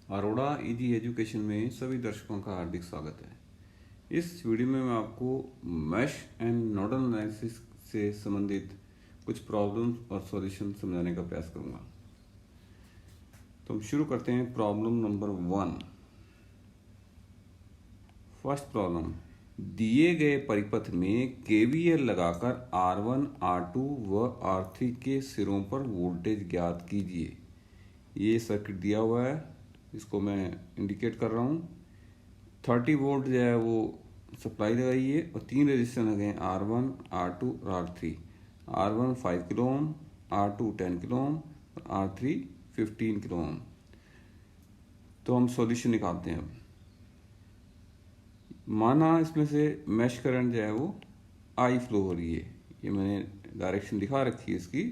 Arora easy education में सभी दर्शकों का हार्दिक स्वागत है। इस वीडियो में मैं आपको मैश एंड नोडल एनालिसिस से संबंधित कुछ प्रॉब्लम्स और सॉल्यूशन समझाने का प्रयास करूंगा। तो हम शुरू करते हैं प्रॉब्लम नंबर 1। फर्स्ट प्रॉब्लम, दिए गए परिपथ में केवीएल लगाकर R1, R2 व R3 के सिरों पर वोल्टेज ज्ञात कीजिए। ये सर्किट दिया हुआ है, इसको मैं इंडिकेट कर रहा हूँ। 30 वोल्ट जो है वो सप्लाई लगाई है और 3 रेजिस्टर लगे हैं R1, R2 और R3। R1 5 किलो ओम, R2 10 किलो ओम और R3 15 किलो ओम। तो हम सॉल्यूशन निकालते हैं। माना इसमें से मैश करंट जो है वो आई फ्लो हो रही है, ये मैंने डायरेक्शन दिखा रखी है इसकी।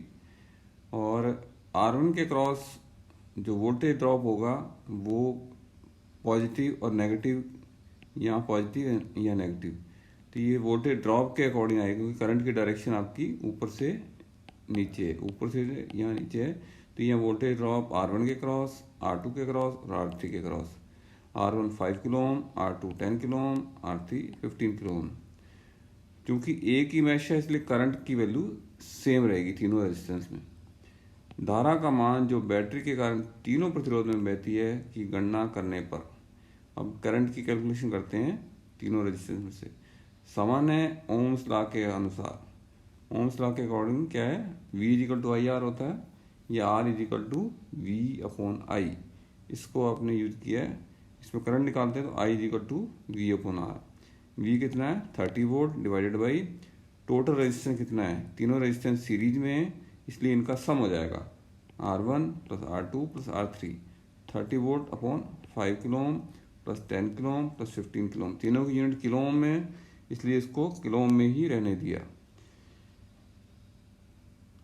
और R1 के क्रॉस जो वोल्टेज ड्रॉप होगा वो पॉजिटिव और नेगेटिव, यहाँ पॉजिटिव या नेगेटिव, तो ये वोल्टेज ड्रॉप के अकॉर्डिंग आएगा क्योंकि करंट की डायरेक्शन आपकी ऊपर से नीचे है, ऊपर से यहाँ नीचे है। तो यहाँ वोल्टेज ड्रॉप R1 के क्रॉस, R2 के क्रॉस और R3 के क्रॉस। R1 5 किलो ओम, R2 10 किलो ओम, R3 15 किलो ओम। क्योंकि एक ही मैश है इसलिए करंट की वैल्यू सेम रहेगी तीनों रेजिस्टेंस में। धारा का मान जो बैटरी के कारण तीनों प्रतिरोध में बहती है की गणना करने पर, अब करंट की कैलकुलेशन करते हैं तीनों रेजिस्टेंस में से। सामान्य ओम्स लॉ के अनुसार, ओम्स लॉ के अकॉर्डिंग क्या है, V equal to I R होता है या R equal to V upon I. इसको आपने यूज किया है। इसमें करंट निकालते हैं तो I equal to V upon R. V कितना है 30 volt divided by total resistance कितना है, तीनों रेजिस्टेंस सीरीज में है इसलिए इनका सम हो जाएगा R1 plus R2 plus R3। 30 volt upon 5 kilo ohm plus 10 kilo ohm plus 15 kilo ओम, तीनों की यूनिट किलो ओम में है इसलिए इसको किलो ओम में ही रहने दिया।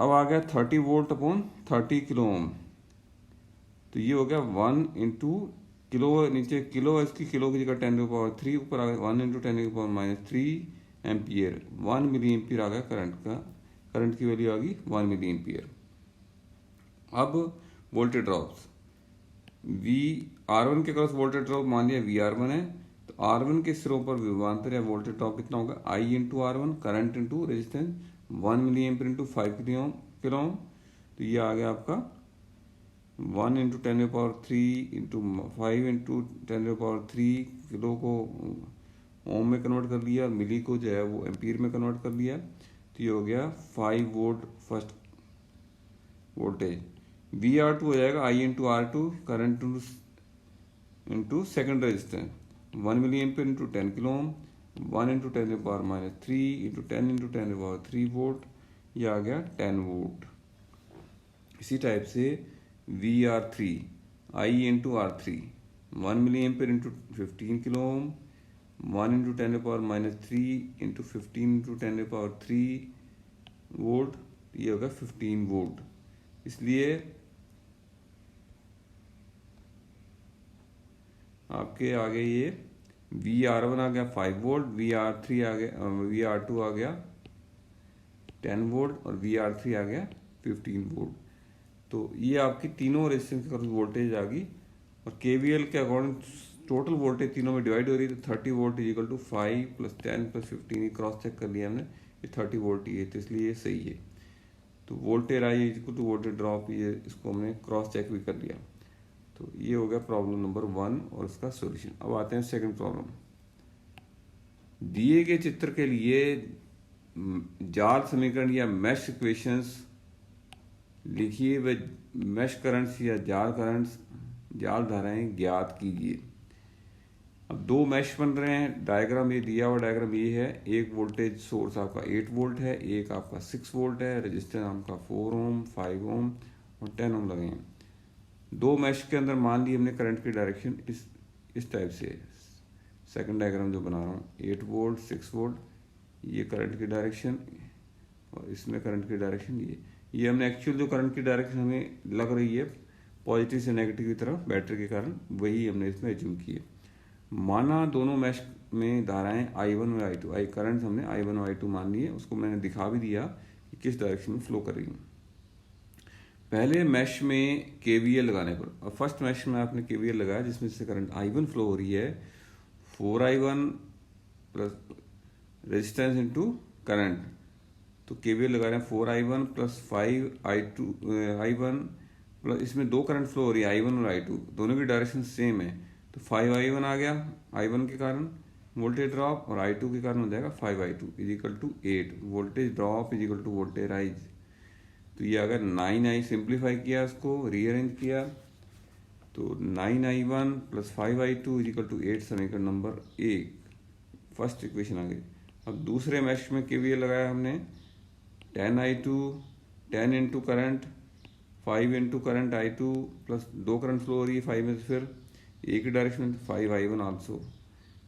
अब आ गया 30 वोल्ट अपॉन 30 किलो ओम, तो ये हो गया 1 इंटू किलो, नीचे किलो इसकी किलो की जगह 10 की पावर 3, ऊपर आ गया 1 इंटू 10 की पावर -3 एम्पियर। 1 मिली एम्पियर आ गया करंट का, करंट की वैल्यू आ गई 1 मिली एम्पियर। अब वोल्टेज ड्रॉप्स, R1 के क्रॉस वोल्टेज ड्रॉप मान लिया VR1 है, तो R1 के सिरों पर विभवांतर या वोल्टेज ड्रॉप कितना होगा, I into R1, current into resistance 1 milli ampere into 5 kilo ohm. तो ये आ गया आपका 1 इंटू 10 की पावर 3 इंटू 5 इंटू 10 की पावर 3, किलो को ओम में कन्वर्ट कर लिया, मिली को जो है वो एम्पियर में कन्वर्ट कर लिया। तो ये हो गया 5 वोल्ट फर्स्ट वोल्टेज। VR2 हो जाएगा I into R2, current into second resistance 1 milli ampere into 10 kilo ohm, 1 into 10 की पावर -3 इंटू 10 इंटू 10 की पावर 3 वोल्ट, ये आ गया 10 वोल्ट। इसी टाइप से VR3 I into R3 1 milli ampere into 15 kilo ohm, 1 into 10 की power -3 into 15 into 10 की power 3 volt, ये होगा 15 वोल्ट। इसलिए आपके आगे ये VR1 आ गया 5 वोल्ट, VR3 आ गया, VR2 आ गया 10 वोल्ट और VR3 आ गया 15 वोल्ट। तो ये आपकी तीनों रेजिस्टेंस की वोल्टेज आ गई। और KVL के अकॉर्डिंग टोटल वोल्टेज तीनों में डिवाइड हो रही है, तो 30 volt is equal to 5 plus 10 plus 15, cross check कर लिया हमने, ये 30 वोल्ट ही है तो इसलिए ये सही है। तो वोल्टेज आई इक्वल टू वोल्टेज ड्रॉप, ये इसको हमने क्रॉस चेक भी कर लिया। तो ये हो गया प्रॉब्लम नंबर 1 और इसका सॉल्यूशन। अब आते हैं सेकंड प्रॉब्लम। दिए गए चित्र के लिए जाल समीकरण या मैश इक्वेशंस लिखिए व मैश करंट्स या जाल करंट्स, जाल धाराएं ज्ञात कीजिए। अब दो मैश बन रहे हैं, डायग्राम ये दिया हुआ डायग्राम ये है। एक वोल्टेज सोर्स आपका 8 वोल्ट है, एक आपका 6 वोल्ट है, रजिस्टेंस आपका 4 ओम 5 ओम और 10 ओम लगे हैं। दो मैश के अंदर मान ली हमने करंट की डायरेक्शन इस टाइप से है। सेकंड डायग्राम जो बना रहा हूँ 8 वोल्ट 6 वोल्ट, ये करंट की डायरेक्शन और इसमें करंट की डायरेक्शन ये हमने एक्चुअल जो करंट की डायरेक्शन हमें लग रही है पॉजिटिव से नेगेटिव की तरफ बैटरी के कारण, वही हमने इसमें एज्यूम की है। माना दोनों मैश में धाराएं I1 और I2, आई करंट हमने I1 और I2 मान लिए, उसको मैंने दिखा भी दिया कि किस डायरेक्शन में फ्लो कर रही है। पहले मैश में केवीएल लगाने पर, और फर्स्ट मैश में आपने केवीएल लगाया जिसमें से करंट I1 फ्लो हो रही है, 4I1 plus resistance into current, तो केवीएल लगा रहे हैं 4I1 प्लस 5I1 प्लस, इसमें दो करंट फ्लो हो रही है I1 और I2, दोनों की डायरेक्शन सेम है, तो 5I1 आ गया I1 के कारण वोल्टेज ड्रॉप, और I2 के कारण हो जाएगा 5I2 is equal to 8, voltage drop is equal to voltage rise. तो ये अगर 9I सिंप्लीफाई किया, इसको रीअरेंज किया, तो 9I1 plus 5I2 is equal to 8, समीकरण नंबर 1, फर्स्ट इक्वेशन आ गई। अब दूसरे मैश में केवीएल लगाया हमने, 10I2, 10 into current, 5 into current I2 plus दो करंट फ्लो हो रही है 5 में से, फिर एक ही डायरेक्शन में 5I1 आल्सो,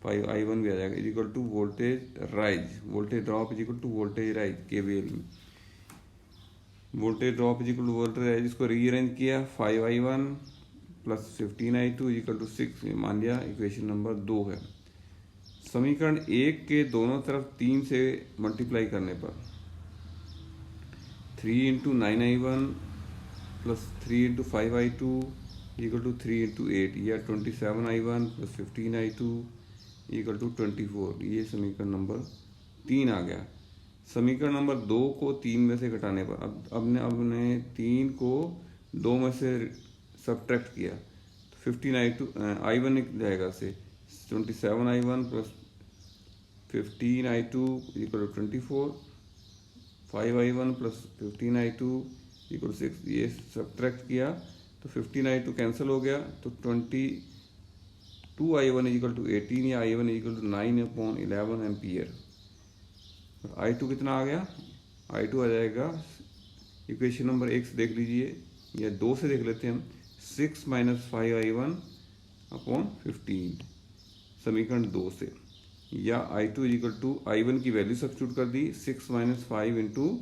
5I1 भी आ जाएगा is equal to voltage rise, voltage drop is equal to voltage rise KVL में, voltage drop is equal to voltage rise, इसको रीअरेंज किया, 5I1 plus 15I2 is equal to 6, मान लिया equation number 2 है। समीकरण 1 के दोनों तरफ 3 से मल्टीप्लाई करने पर 3 into 9I1 plus 3 into 5I2 equal to 3 into 8, या 27I1 plus 15I2 equal to 24, ये समीकरण नंबर 3 आ गया। समीकरण नंबर 2 को 3 में से घटाने पर, अब हमने 3 को 2 में से सब्ट्रैक्ट किया, तो 15I2 I1 जाएगा से 27I1 plus 15I2 equal to 24, 5I1 plus 15I2 equal to 6, ये सब्ट्रैक्ट किया तो 15I2 कैंसिल हो गया, तो 22I1 इक्वल टू 18, या I1 equal to 9/11 ampere. I2 कितना आ गया, I2 आ जाएगा, इक्वेशन नंबर 1 से देख लीजिए, या 2 से देख लेते हैं हम, 6 माइनस 5I1/15, समीकरण 2 से, या I2 इक्वल टू I1 की वैल्यू सब्स्टिट्यूट कर दी, 6 minus 5 into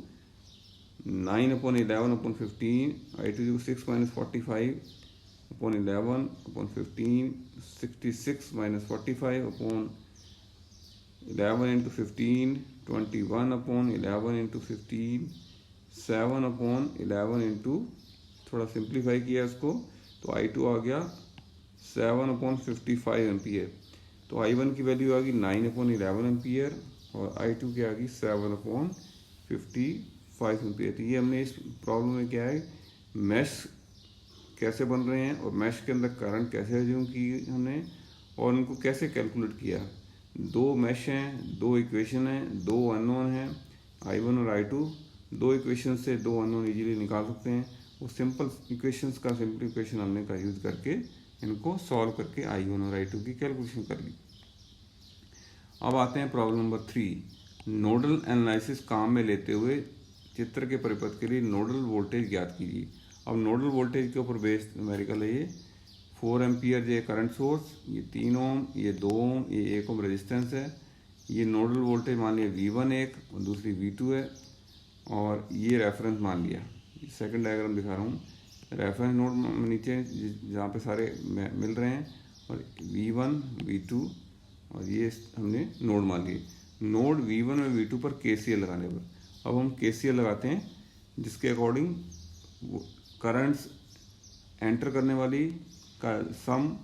9/11/15, I2 6 minus 45/11/15, 66 minus 45/11 into 15, 21/11 into 15, 7/11 into, थोड़ा सिंप्लीफाई किया इसको, तो I2 आ गया 7/55 एम्पियर, तो I1 की वैल्यू आ गई 9/11 एम्पियर, और I2 की आ गई 7/55 एम्पियर। तो ये हमने इस प्रॉब्लम में क्या है, मैश कैसे बन रहे हैं और मैश के अंदर करंट कैसे एज्यूम की हमने, और उनको कैसे कैलकुलेट किया। दो मैश हैं, दो इक्वेशन हैं, दो अननोन हैं I1 और I2, दो इक्वेशन से दो अननोन इजीली निकाल सकते हैं। वो सिंपल इक्वेशंस का सिंप्लीफिकेशन हमने का यूज़ करके इनको सॉल्व करके I1 और I2 की कैलकुलेशन कर ली। अब आते हैं प्रॉब्लम नंबर 3, नोडल एनालिसिस काम में लेते हुए चित्र के परिपथ के लिए नोडल वोल्टेज ज्ञात कीजिए। अब नोडल वोल्टेज के ऊपर बेस्ड न्यूमेरिकल है ये, 4 एम्पियर ये करंट सोर्स, ये 3 ओम, ये 2 ओम, ये 1 ओम रेजिस्टेंस है। ये नोडल वोल्टेज मान लिया V1 एक और दूसरी V2 है, और ये रेफरेंस मान लिया। सेकंड डायग्राम दिखा रहा हूँ, रेफरेंस नोड नीचे जहाँ पे सारे मिल रहे हैं, और V1 V2, और ये हमने नोड मान लिए। नोड V1 और V2 पर KCL लगाने पर, अब हम KCL लगाते हैं, जिसके अकॉर्डिंग करंट्स एंटर करने वाली का सम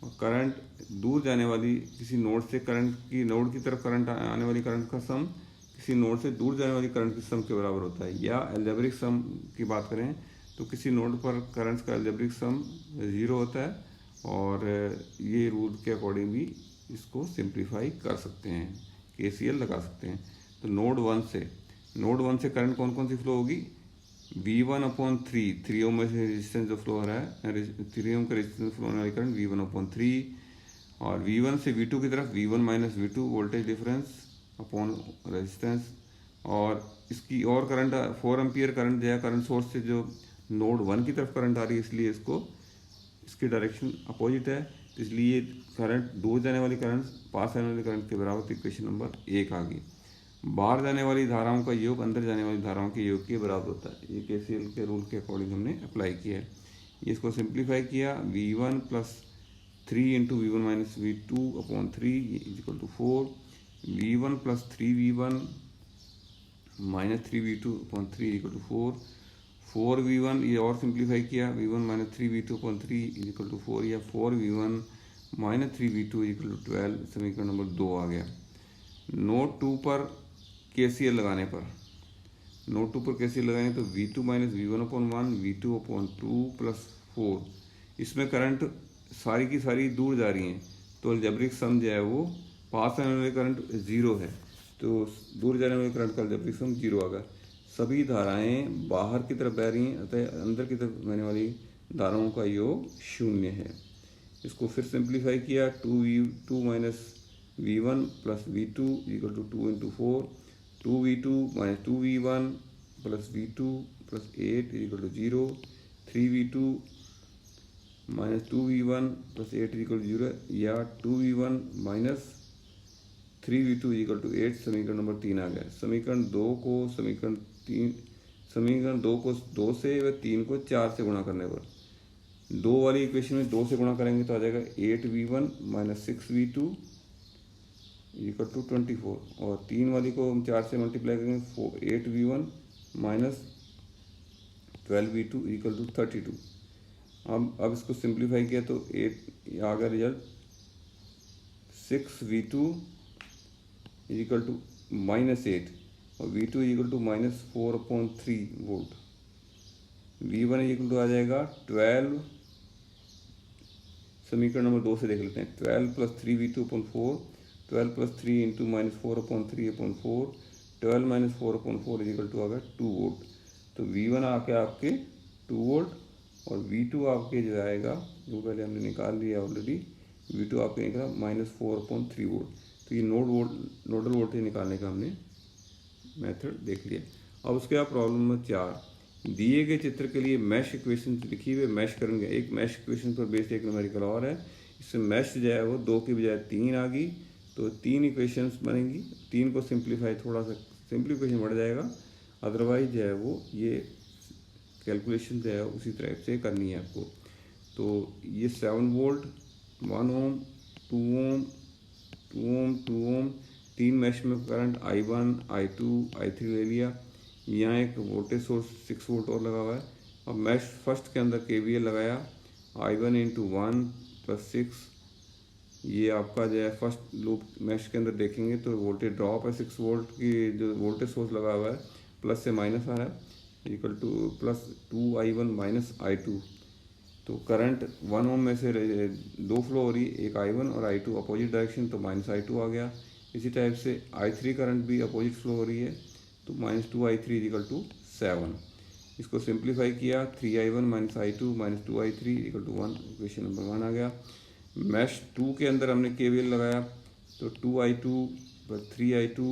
और करंट दूर जाने वाली किसी नोड से करंट की, नोड की तरफ करंट आने वाली करंट का सम किसी नोड से दूर जाने वाली करंट की सम के बराबर होता है। या एल्जेब्रिक सम की बात करें तो किसी नोड पर करंट्स का एल्जेब्रिक सम 0 होता है, और ये रूल के अकॉर्डिंग भी इसको सिंप्लीफाई कर सकते हैं, KCL लगा सकते हैं। तो नोड 1 से करंट कौन कौन सी फ्लो होगी, V1/3, 3 ओम में से रेजिस्टेंस जो फ्लो हो रहा है, 3 ओम का रेजिस्टेंस फ्लो होने वाली करंट V1/3, और V1 से V2 की तरफ V1 minus V2 voltage difference upon resistance, और इसकी और करंट 4 एम्पियर करंट दिया करंट सोर्स से जो नोड 1 की तरफ करंट आ रही है, इसलिए इसकी डायरेक्शन अपोजिट है, तो इसलिए करंट दूर जाने वाली करंट पास आने वाली करंट के बराबर, तो इक्वेशन नंबर 1 आ गई। बाहर जाने वाली धाराओं का योग अंदर जाने वाली धाराओं के योग के बराबर होता है। ये KCL के रूल के अकॉर्डिंग हमने अप्लाई किया है। इसको सिंप्लीफाई किया, V1 plus 3 into V1 minus V2/3 equal to 4, V1 plus 3V1 minus 3V2/3 equal to 4, 4v1 ये और सिंप्लीफाई किया, v1 minus 3v2 upon 3 is equal to 4 या 4v1 minus 3v2 is equal to 12, समीकरण number 2 आ गया। Note 2 पर KCL लगाने पर, note 2 पर केसीएल लगाएंगे तो v2 minus v1 upon 1 v2 upon 2 plus 4, इसमें करंट सारी की सारी दूर जा रही हैं, तो अलजेब्रिक सम जो है वो पास आने वाले करंट जीरो है, तो दूर जाने वाले करंट का अलजेब्रिक सम जीरो आ गया। सभी धाराएं बाहर की तरफ बह रही हैं, अतः अंदर की तरफ बहने वाली धाराओं का योग शून्य है। इसको फिर सिंप्लीफाई किया, 2v2 minus v1 plus v2 equal to 2 into 4, 2v2 minus 2v1 plus v2 plus 8 equal to 0, 3v2 minus 2v1 plus 8 equal to 0 या 2v1 minus 3v2 equal to 8, समीकरण नंबर 3 आ गया। समीकरण 2 को समीकरण 2 को 2 से व 3 को 4 से गुणा करने पर, 2 वाली इक्वेशन में 2 से गुणा करेंगे तो आ जाएगा 8v1 minus 6v2 equal to 24, और 3 वाली को हम 4 से मल्टीप्लाई करेंगे 8v1 minus 12v2 equal to 32। अब इसको सिंप्लीफाई किया तो 8 आ गया result, 6v2 equal to minus 8 और v2 equal to minus 4/3 volt. v1 equal to आ जाएगा 12, समीकरण नंबर 2 से देख लेते हैं, 12 plus 3v2 upon 4, 12 plus 3 into minus 4/3/4, 12 minus 4/4 equal to आ गया 2 वोल्ट। तो v1 आके आपके 2 वोल्ट और v2 आपके जो आएगा, जो पहले हमने निकाल लिया ऑलरेडी, v2 आपके निकला माइनस 4/3 वोल्ट। तो ये नोडल वोल्टेज निकालने का हमने मेथड देख लिया। अब उसके बाद प्रॉब्लम नंबर 4, दिए गए चित्र के लिए मैश इक्वेशन लिखी हुई मैश करेंगे। एक मैश इक्वेशन पर बेस्ड एक न्यूमेरिकल और है, इसमें मैश जो है वो 2 की बजाय 3 आ गई, तो 3 इक्वेशंस बनेंगी। 3 को सिंप्लीफाई, थोड़ा सा सिंप्लीफिकेशन बढ़ जाएगा, अदरवाइज जो है वो ये कैलकुलेशन जो है उसी तरह से करनी है आपको। तो ये 7 वोल्ट, 1 ओम, 2 ओम, 2 ओम, 2 ओम, 3 मैश में करंट I1, I2, I3 ले लिया। यहाँ एक वोल्टेज सोर्स 6 वोल्ट और लगा हुआ है। अब मैश फर्स्ट के अंदर KVL लगाया, I1 इंटू 1 प्लस 6, ये आपका जो है फर्स्ट लूप मैश के अंदर देखेंगे तो वोल्टेज ड्रॉप है 6 वोल्ट की, जो वोल्टेज सोर्स लगा हुआ है प्लस से माइनस आ रहा है, equal two plus 2I1 minus I2। तो करंट 1 ओम में से 2 फ्लो हो रही, एक I1 और I2 अपोजिट डायरेक्शन, तो माइनस I2 आ गया। इसी टाइप से I3 करंट भी अपोजिट फ्लो हो रही है, तो माइनस 2I3 इक्वल टू 7। इसको सिंप्लीफाई किया, 3I1 minus I2 minus 2I3 equal to 1, equation number 1 आ गया। मैश 2 के अंदर हमने KVL लगाया, तो 2I2 plus 3I2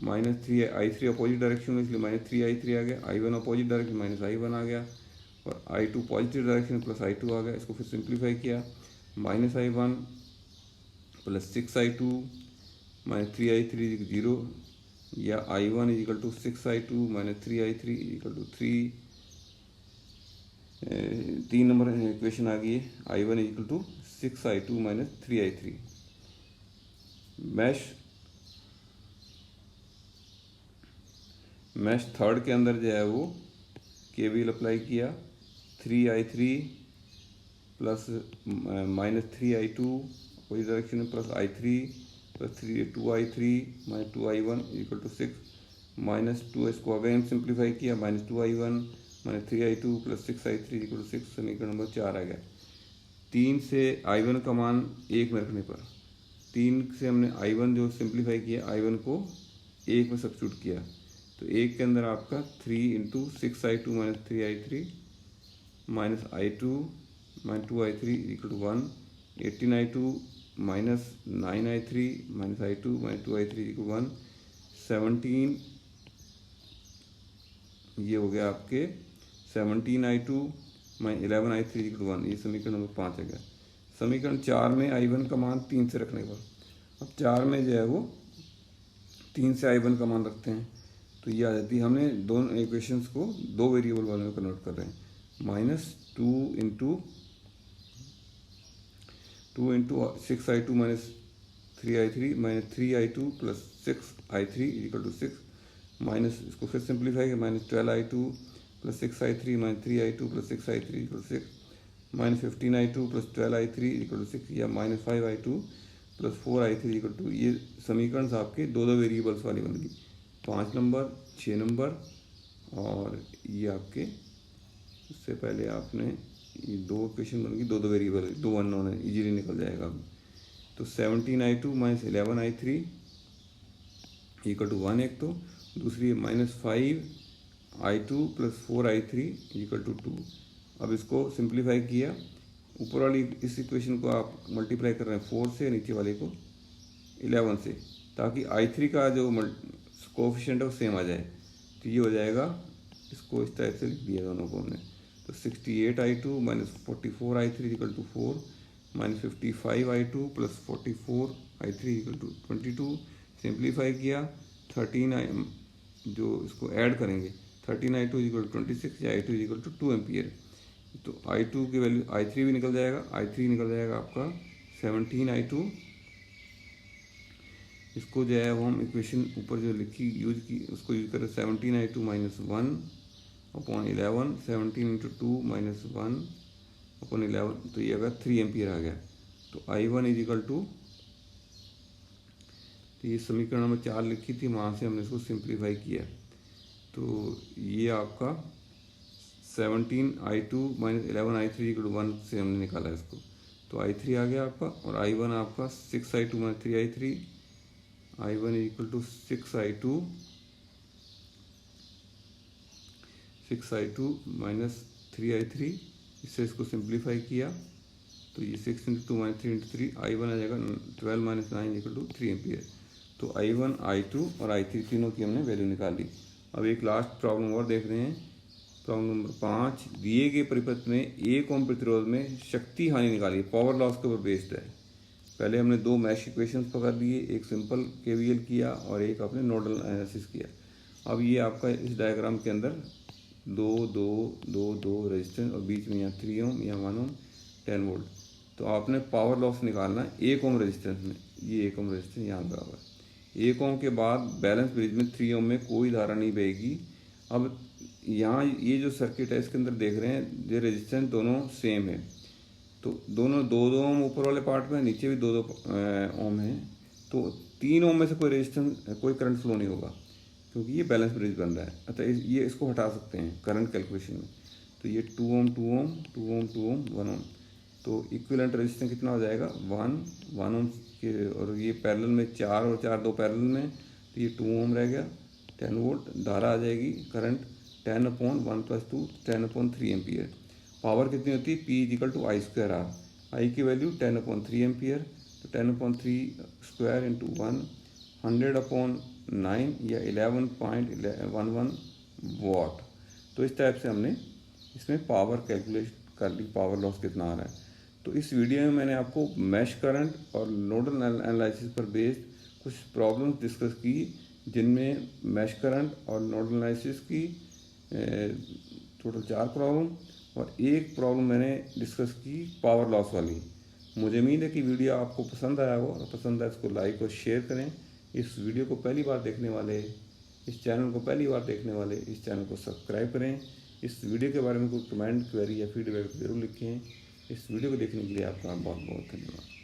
minus 3I3 opposite direction में, इसलिए माइनस 3I3 आ गया। I1 opposite direction minus I1 आ गया, और I2 positive direction plus I2 आ गया। इसको फिर सिंप्लीफाई किया, minus I1 plus 6I2 minus 3I3 0, या I1 equal to 6I2 minus 3I3 equal to 3 number equation आ गई है, I1 equal to 6I2 minus 3I3। Mesh third के अंदर जो है वो KVL अप्लाई किया, 3I3 प्लस माइनस 3I2 कोई डायरेक्शन में plus I3 plus 2I3 minus 2I1 equal to 6, minus 2, इसको अगेन सिंप्लीफाई किया, minus 2I1 minus 3I2 plus 6I3 equal to 6, समीकरण नंबर 4 आ गया। 3 से I1 का मान 1 में रखने पर, 3 से हमने I1 जो सिंप्लीफाई किया, I1 को 1 में सब्स्टिट्यूट किया, तो 1 के अंदर आपका 3 into 6I2 minus 3I3 minus I2 minus 2I3 equal to 1, 18I2 minus 9I3 minus I2 minus 2I3 equal 1, 17, ये हो गया आपके 17I2 माइनस 11I3 इक्वल 1, ये समीकरण नंबर 5 है। समीकरण 4 में I1 का मान 3 से रखने पर, अब 4 में जो है वो 3 से I1 का मान रखते हैं, तो ये आ जाती है, हमने दोनों इक्वेशंस को 2 वेरिएबल वाले में कन्वर्ट कर रहे हैं, minus 2 into 6I2 minus 3I3 minus 3I2 plus 6I3 equal to 6, minus इसको फिर सिंप्लीफाई किया, minus 12I2 plus 6i3 minus 3i2 plus 6i3 equal 6 minus 15i2 plus 12i3 equal 6 या minus 5i2 plus 4i3 equal 2। ये समीकरण आपके दो दो variables वाली बन गई, 5 नंबर 6 नंबर, और ये आपके उससे पहले आपने ये दो इक्वेशन बन गई, दो दो वेरिएबल, दो अननोन है, इजीली निकल जाएगा अभी। तो 17i2 minus 11i3 equal to 1 एक, तो दूसरी minus 5i2 plus 4i3 equal to 2। अब इसको सिंप्लीफाई किया, ऊपर वाली इस इक्वेशन को आप मल्टीप्लाई कर रहे हैं 4 से, नीचे वाले को 11 से, ताकि i3 का जो कोफिशिएंट है वो सेम आ जाए। तो ये हो जाएगा, इसको इस टाइप से लिख दिया दोनों को हमने। तो 68i2 minus 44i3 equal to 4 minus 55i2 plus 44i3 equal to 22। Simplify किया, 13i जो इसको ऐड करेंगे, 13i2 इक्वल टू 26 या i2 इक्वल टू 2 एम्पियर। तो i2 की वैल्यू i3 भी निकल जाएगा, i3 निकल जाएगा आपका 17i2। इसको जो है वो हम इक्वेशन ऊपर जो लिखी यूज की उसको यूज करें, 17i2 minus 1 upon 11, 17 into 2 minus 1 upon 11, तो ये अगर 3 एम्पियर आ गया। तो i1 इज इक्वल टू, तो ये समीकरण में 4 लिखी थी, वहाँ से हमने इसको सिंप्लीफाई किया। तो ये आपका 17i2 minus 11i3 equal to 1 से हमने निकाला इसको। तो i3 आ गया आपका, और i1 आपका 6i2 minus 3i3, i1 is equal to 6i2 minus 3i3। इससे इसको सिंप्लीफाई किया तो ये 6 इंटू 2 माइनस 3 इंटू 3, i1 आ जाएगा 12 माइनस 9 इक्वल टू 3 एम्पियर। तो i1, i2 और i3 तीनों की हमने वैल्यू निकाल ली। अब एक लास्ट प्रॉब्लम और देख रहे हैं, प्रॉब्लम नंबर 5। दिए गए परिपथ में 1 ओम प्रतिरोध में शक्ति हानि निकाली, पावर लॉस के ऊपर बेस्ड है। पहले हमने दो मैश इक्वेशंस पकड़ लिए, एक सिंपल केवीएल किया और एक आपने नोडल एनालिसिस किया। अब ये आपका इस डायग्राम के अंदर 2 रेजिस्टेंस और बीच में यहाँ 3 ओम, यहाँ 1 ओम, 10 वोल्ट। तो आपने पावर लॉस निकालना है 1 ओम रेजिस्टेंस में, ये 1 ओम रेजिस्टेंस यहाँ बराबर 1 ओम के बाद बैलेंस ब्रिज में 3 ओम में कोई धारा नहीं बहेगी। अब यहाँ ये जो सर्किट है इसके अंदर देख रहे हैं ये रेजिस्टेंस दोनों सेम है, तो दोनों 2 ओम ऊपर वाले पार्ट में, नीचे भी 2 ओम है। तो 3 ओम में से कोई रेजिस्टेंस, कोई करंट फ्लो नहीं होगा क्योंकि ये बैलेंस ब्रिज बन रहा है। अतः ये इसको हटा सकते हैं करंट कैलकुलेशन में। तो ये 2 ओम 2 ओम 2 ओम 2 ओम 1 ओम, तो इक्विवेलेंट रेजिस्टेंस कितना हो जाएगा 1 ओम के, और ये पैरेलल में 4 और 4 दो पैरेलल में, तो ये 2 ओम रह गया। 10 वोल्ट धारा आ जाएगी, करंट 10/1 + 2 10/3 एम्पियर। पावर कितनी होती है, P इक्वल टू I²R। आई की वैल्यू 10/3 एम्पियर, तो 10/3 स्क्वायर इंटू 1 100/9 या 11.11 वाट। तो इस टाइप से हमने इसमें पावर कैलकुलेट कर ली, पावर लॉस कितना आ रहा है। तो इस वीडियो में मैंने आपको मैश करंट और नोडल एनालिसिस पर बेस्ड कुछ प्रॉब्लम्स डिस्कस की, जिनमें मैश करंट और नोडल एनालिसिस की टोटल 4 प्रॉब्लम और एक प्रॉब्लम मैंने डिस्कस की पावर लॉस वाली। मुझे उम्मीद है कि वीडियो आपको पसंद आया हो, और पसंद आए इसको लाइक और शेयर करें। इस वीडियो को पहली बार देखने वाले, इस चैनल को पहली बार देखने वाले इस चैनल को सब्सक्राइब करें। इस वीडियो के बारे में कोई कमेंट, क्वेरी या फीडबैक जरूर लिखें। इस वीडियो को देखने के लिए आपका बहुत बहुत धन्यवाद।